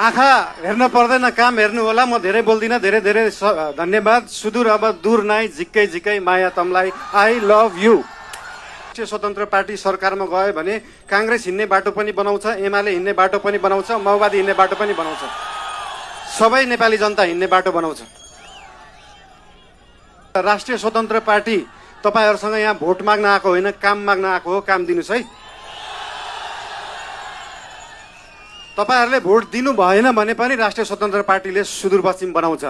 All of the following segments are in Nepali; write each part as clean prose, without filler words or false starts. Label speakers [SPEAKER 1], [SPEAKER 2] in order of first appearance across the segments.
[SPEAKER 1] आँखा हेर्न पर्दैन, काम हेर्नु होला। म धेरै बोल्दिनँ। धेरै धेरै धन्यवाद। सुदूर अब दूर नाइ, झिक्कै झिक्कै माया तमलाई। I love you. Rastriya Swatantra party सरकारमा गयो भने काङ्ग्रेस हिँड्ने बाटो पनि बनाउँछ, एमाले हिँड्ने बाटो पनि बनाउँछ, माओवादी हिँड्ने बाटो पनि बनाउँछ, सबै नेपाली जनता हिँड्ने बाटो बनाउँछ। राष्ट्रिय स्वतन्त्र पार्टी तपाईहरुसँग यहाँ भोट माग्न आएको होइन, काम माग्न आएको हो। काम दिनुस् है। तपाईहरुले भोट दिनु भएन भने पनि राष्ट्रिय स्वतन्त्र पार्टीले सुदूरपश्चिम बनाउँछ।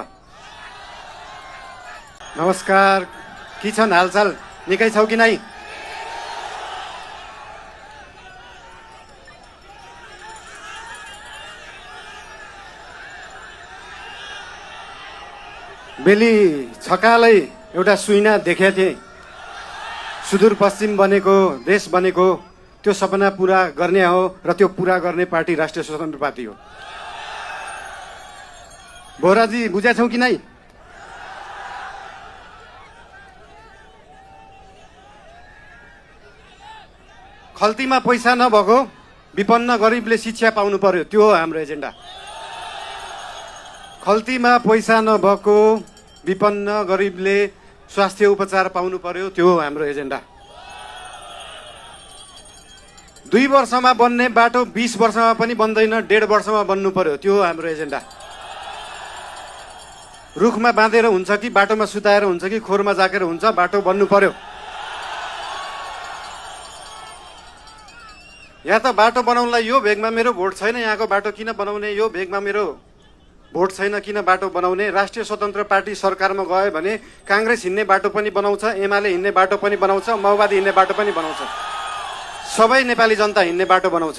[SPEAKER 1] नमस्कार, के छन् हालचाल? निकै छौ कि नै? बेली छकालै एउटा सुइना देखेको थिएँ। सुदूरपश्चिम बनेको, देश बनेको, त्यो सपना पूरा गर्ने हो र त्यो पूरा गर्ने पार्टी राष्ट्रिय स्वतन्त्र पार्टी हो। बोराजी बुझेछौ कि नै? खल्तीमा पैसा नभएको विपन्न गरिबले शिक्षा पाउनु पर्यो, त्यो हो हाम्रो एजेन्डा। खल्तीमा पैसा नभएको विपन्न गरिबले स्वास्थ्य उपचार पाउनु पर्यो, त्यो हो हाम्रो एजेन्डा। 2 वर्षमा बन्ने बाटो 20 वर्षमा पनि बन्दैन, 1.5 वर्षमा बन्नु पर्यो, त्यो हो हाम्रो एजेन्डा। रुखमा बाँधेर हुन्छ कि बाटोमा सुताएर हुन्छ कि खोरमा जाकेर हुन्छ, बाटो बन्नु पर्यो। या त बाटो बनाउनलाई यो भेगमा मेरो भोट छैन, यहाँको बाटो किन बनाउने, यो भेगमा मेरो भोट छैन किन बाटो बनाउने। राष्ट्रिय स्वतन्त्र पार्टी सरकारमा गयो भने काङ्ग्रेस हिँड्ने बाटो पनि बनाउँछ, एमाले हिँड्ने बाटो पनि बनाउँछ, माओवादी हिँड्ने बाटो पनि बनाउँछ, सबै नेपाली जनता हिँड्ने बाटो बनाउँछ।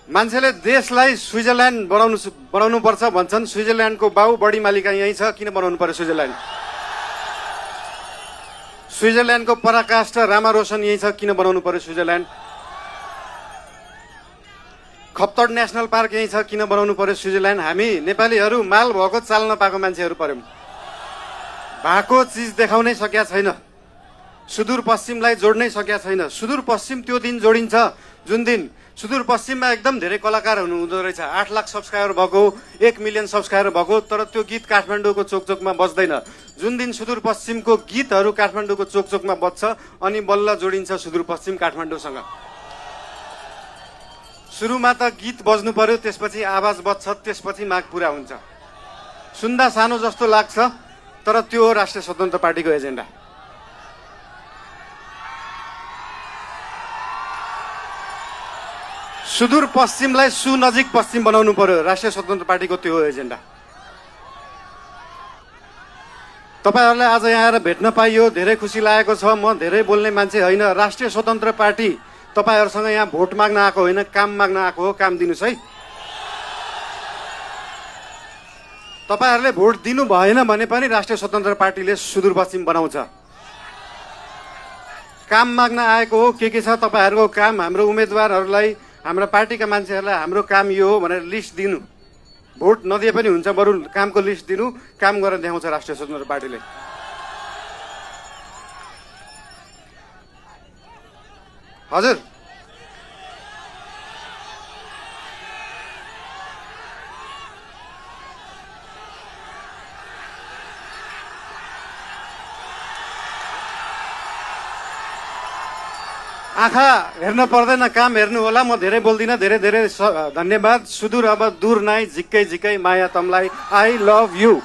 [SPEAKER 1] मान्छेले देशलाई स्विजरल्यान्ड बनाउनु पर्छ भन्छन्। स्विजरल्यान्डको बाउ बढी मालिका यही छ, किन बनाउनु पर्यो स्विजरल्यान्ड? स्विजरल्यान्डको पराकाष्ठ रामा रोशन यही छ, किन बनाउनु पर्यो स्विजरल्यान्ड? खप्तड नेसनल पार्क यही छ, किन बनाउनु पर्यो स्विजरल्यान्ड? हामी नेपालीहरू माल भएको चाल नपाएको मान्छेहरू पर्यौं। भएको चिज देखाउनै सकेका छैन, सुदूरपश्चिमलाई जोड्नै सकेका छैन। सुदूरपश्चिम त्यो दिन जोडिन्छ जुन दिन सुदूरपश्चिममा एकदम धेरै कलाकार हुँदो रहेछ। 8 लाख सब्सक्राइबर भएको, 1 मिलियन सब्सक्राइबर भएको, तर त्यो गीत काठमाडौँको चोकचोकमा बज्दैन। जुन दिन सुदूरपश्चिमको गीतहरू काठमाडौँको चोकचोकमा बज्छ अनि बल्ल जोडिन्छ सुदूरपश्चिम काठमाडौँसँग। सुरुमा त गीत बज्नु पर्यो, त्यसपछि आवाज बज्छ, त्यसपछि माग पूरा हुन्छ। सुन्दा सानो जस्तो लाग्छ, तर त्यो हो राष्ट्रिय स्वतन्त्र पार्टीको एजेन्डा। सुदूरपश्चिमलाई सुनजिक पश्चिम बनाउनु पर्यो, राष्ट्रिय स्वतन्त्र पार्टीको त्यो हो एजेन्डा। तपाईहरुलाई आज यहाँ आएर भेट्न पाइयो, धेरै खुसी लागेको छ। म धेरै बोल्ने मान्छे होइन। राष्ट्रिय स्वतन्त्र पार्टी तपाईहरुसँग यहाँ भोट माग्न आएको होइन, काम माग्न आएको हो। काम दिनुस् है। तपाईहरुले भोट दिनु भएन भने पनि राष्ट्रिय स्वतन्त्र पार्टीले सुदूरपश्चिम बनाउँछ। काम माग्न आएको हो। के छ तपाईहरुको काम? हाम्रो उम्मेदवारहरूलाई, हाम्रो पार्टीका मान्छेहरूलाई हाम्रो काम यो हो भनेर लिस्ट दिनु। भोट नदिए पनि हुन्छ, बरु कामको लिस्ट दिनु, काम गरेर देखाउँछ राष्ट्रिय स्वतन्त्र पार्टीले। हजुर, आँखा हेर्न पर्दैन, काम हेर्नु होला। म धेरै बोल्दिनँ। धेरै धेरै धन्यवाद। सुदूर अब दूर नाइ, झिक्कै झिक्कै माया तमलाई। I love you.